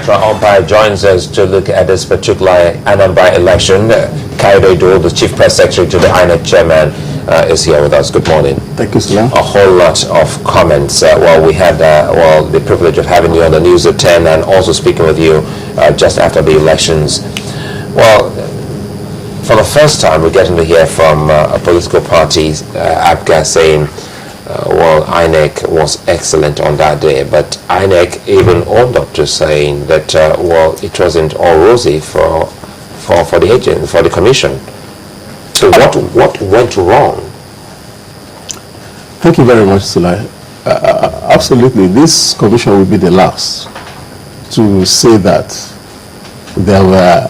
arbitral umpire joins us to look at this particular Anambra election. Kaide Dole, the Chief Press Secretary to the INEC Chairman, is here with us. Good morning. Thank you, sir. A whole lot of comments. We had the privilege of having you on the news at 10 and also speaking with you just after the elections. Well, for the first time, we're getting to hear from a political party, APGA, saying, INEC was excellent on that day, but INEC even owned up to saying that, it wasn't all rosy for the agent, for the commission. So what went wrong? Thank you very much, Sulai. Absolutely, this commission will be the last to say that there were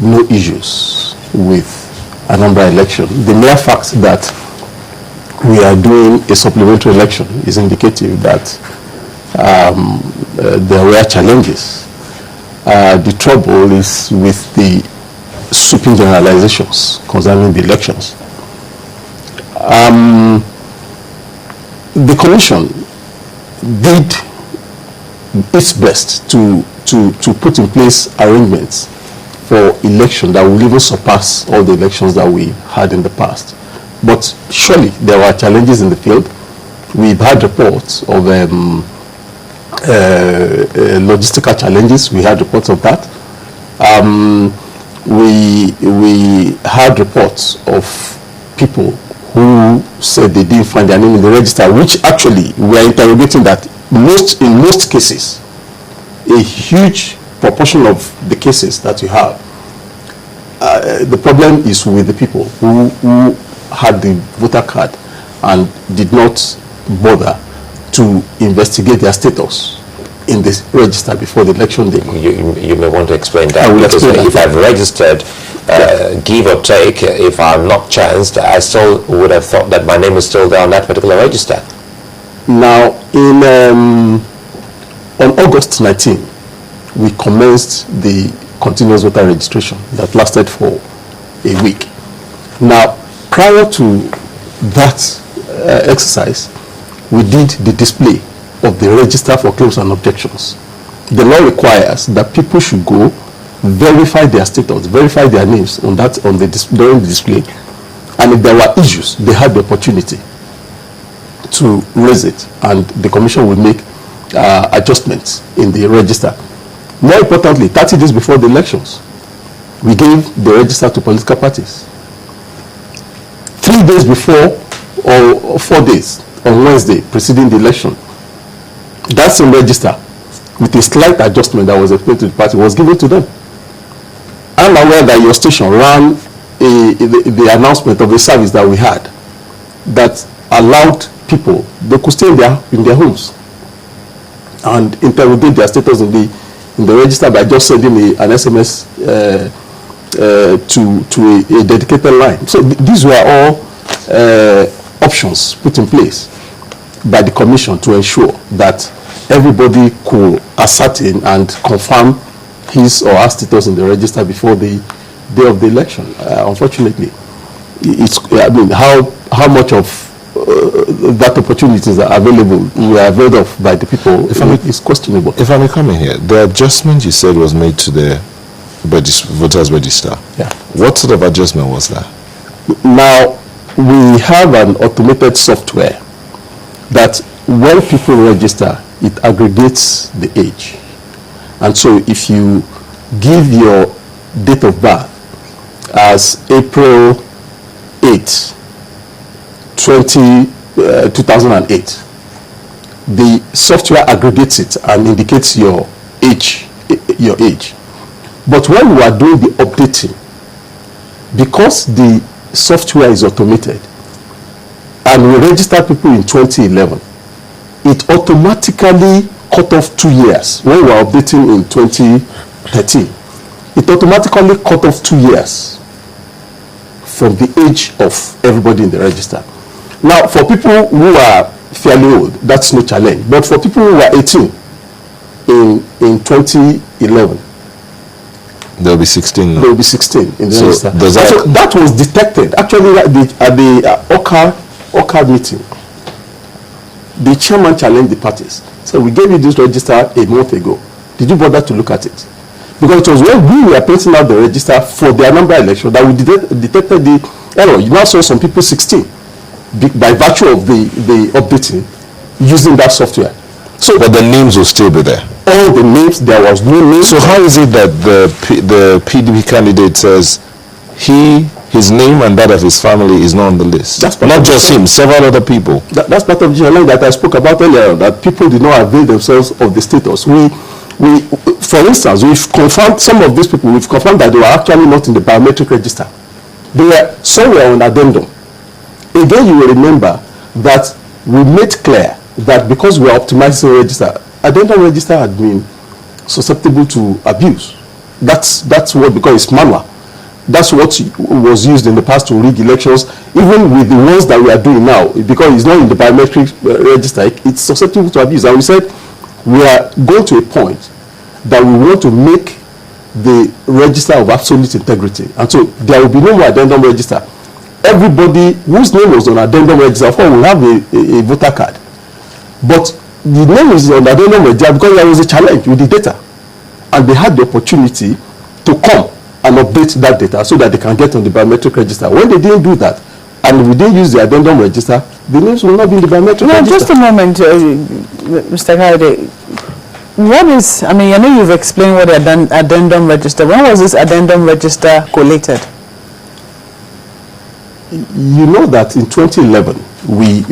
no issues with Anambra election. The mere fact that we are doing a supplementary election is indicative that there were challenges. The trouble is with the sweeping generalizations concerning the elections. The commission did its best to put in place arrangements for election that will even surpass all the elections that we had in the past. But surely there were challenges in the field. We've had reports of logistical challenges. We had reports of that. We had reports of people who said they didn't find their name in the register, which actually we are interrogating that in most cases, a huge proportion of the cases that you have, the problem is with the people who had the voter card and did not bother to investigate their status in this register before the election day. You may want to explain that, because if I've registered, give or take, if I'm not chanced, I still would have thought that my name is still there on that particular register. Now, on August 19, we commenced the continuous voter registration that lasted for a week. Now, prior to that exercise, we did the display of the register for claims and objections. The law requires that people should go verify their status, verify their names during the display, and if there were issues, they had the opportunity to raise it, and the commission will make adjustments in the register. More importantly, 30 days before the elections, we gave the register to political parties. 3 days before, or 4 days, on Wednesday preceding the election, that same register, with a slight adjustment that was explained to the party, was given to them. I'm aware that your station ran the announcement of a service that we had that allowed people, they could stay in their homes and interrogate their status in the register by just sending an SMS to a dedicated line. So these were all options put in place by the commission to ensure that everybody could ascertain and confirm his or her status in the register before the day of the election. Unfortunately, how much of that opportunities are available, we are availed of by the people, is questionable. If I may come in here, the adjustment you said was made to the voters register. Yeah. What sort of adjustment was that? Now, we have an automated software that when people register, it aggregates the age. And so if you give your date of birth as April 8, 2008, the software aggregates it and indicates your age. But when we are doing the updating, because the software is automated and we registered people in 2011, it automatically cut off 2 years. When we were updating in 2013, it automatically cut off 2 years from the age of everybody in the register. Now, for people who are fairly old, that's no challenge. But for people who are 18 in 2011, there will be 16 now. There will be 16 in the register. So that was detected. Actually, at the OCA meeting, the chairman challenged the parties. So we gave you this register a month ago. Did you bother to look at it? Because it was when we were printing out the register for the Anambra election that we detected the error. You now saw some people 16 by virtue of the updating using that software. So, But the names will still be there. all the names, there was no name. So how is it that the PDP candidate says his name and that of his family is not on the list? That's part not of just the him, several other people. That's part of the challenge that I spoke about earlier, that people did not avail themselves of the status. For instance, we've confirmed some of these people, we've confirmed that they were actually not in the biometric register. They were somewhere on addendum. Again, you will remember that we made clear that because we are optimizing the register, addendum register had been susceptible to abuse. That's what, because it's manual. That's what was used in the past to rig elections, even with the ones that we are doing now, because it's not in the biometric register, it's susceptible to abuse. And we said we are going to a point that we want to make the register of absolute integrity. And so there will be no more addendum register. Everybody whose name was on addendum register, of course, will have a voter card. But the name is on the addendum register because there was a challenge with the data. And they had the opportunity to come and update that data so that they can get on the biometric register. When they didn't do that, and we didn't use the addendum register, the names will not be in the biometric register. Just a moment, Mr. Kayode. What is, I mean, I know you've explained what the addendum register, when was this addendum register collated? You know that in 2011, we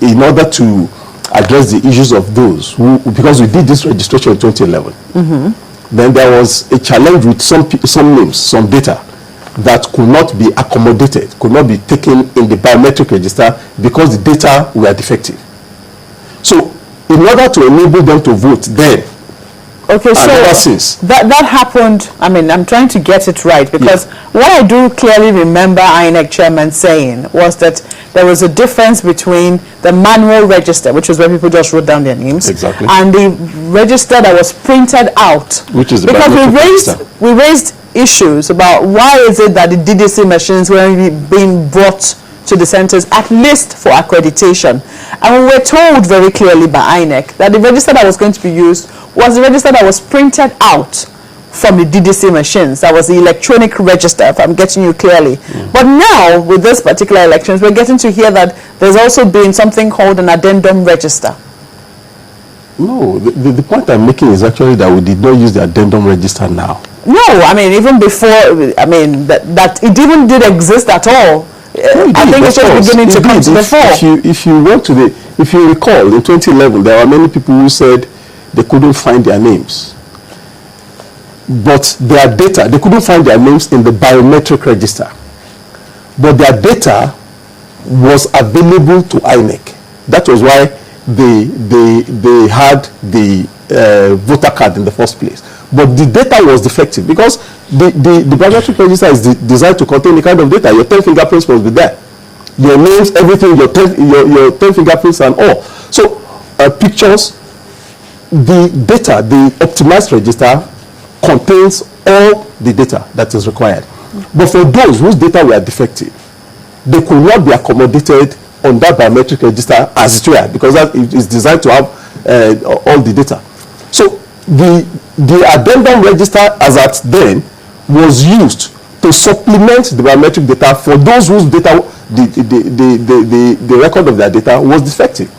in order to address the issues of those who, because we did this registration in 2011, then there was a challenge with some names, some data that could not be accommodated, could not be taken in the biometric register because the data were defective. So in order to enable them to vote then, okay, so ever since, that happened, I mean, I'm trying to get it right, because what I do clearly remember INEC chairman saying was that there was a difference between the manual register, which was where people just wrote down their names, Exactly. and the register that was printed out. Which is the because biometric we raised issues about why is it that the DDC machines were being brought to the centers, at least for accreditation. And we were told very clearly by INEC that the register that was going to be used was the register that was printed out from the DDC machines. That was the electronic register, if I'm getting you clearly. But now, with this particular elections, we're getting to hear that there's also been something called an addendum register. no, the point I'm making is actually that we did not use the addendum register now. No, I mean, even before, I mean, that it even did exist at all. I think it's just beginning to come to the fore. If you recall, in 2011, there were many people who said they couldn't find their names. But their data, they couldn't find their names in the biometric register. But their data was available to INEC. That was why they had the voter card in the first place. But the data was defective because the biometric register is designed to contain the kind of data. Your 10 fingerprints must be there. Your names, everything, your 10 fingerprints and all. So pictures, the data, the optimized register contains all the data that is required. But for those whose data were defective, they could not be accommodated on that biometric register as it were, because that is designed to have all the data. So the addendum register as at then was used to supplement the biometric data for those whose data, the record of their data was defective.